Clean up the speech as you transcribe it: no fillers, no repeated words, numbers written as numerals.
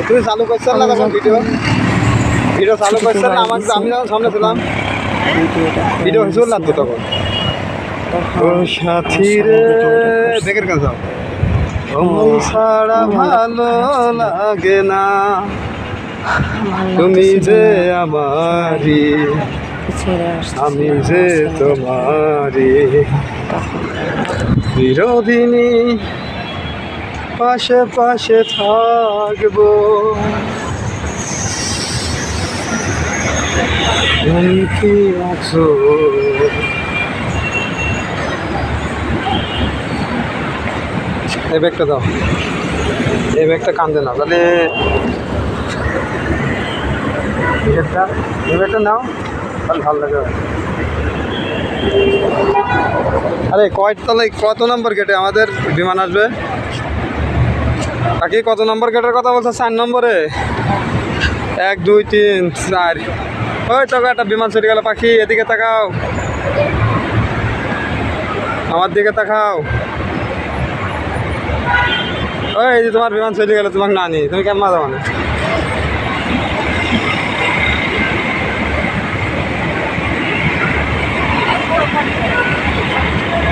তুমি চালু করছো না তখন ভিডিও ভিডিও চালু করছো না আমাকে আমি যখন সামনে ছিলাম ভিডিও হয়েছিল না তো তখন ও সাথী রে দেখের কাছে যাও তুমি ছাড়া ভালো লাগে না তুমি যে আমারি আমি যে তোমারি বিরোধিনী পাশে পাশে থাকবো তুমি কি আছো এই ব্যাগটা দাও এই ব্যাগটা কান্দে না তাহলে এই ব্যাগটা নাও তাহলে ভালো লাগে আরে কয়তলায় কত নম্বর গেটে আমাদের বিমান আসবে কাকি কত নম্বর গেটের কথা বলছো 4 নম্বরে 1 2 3 4 ওই তো একটা বিমান চলে গেল পাখি এদিকে তাকাও আমার দিকে তাকাও ওই যে তোমার বিমান চলে গেল তোমাকে না নি তুমি কেমন যাও মানে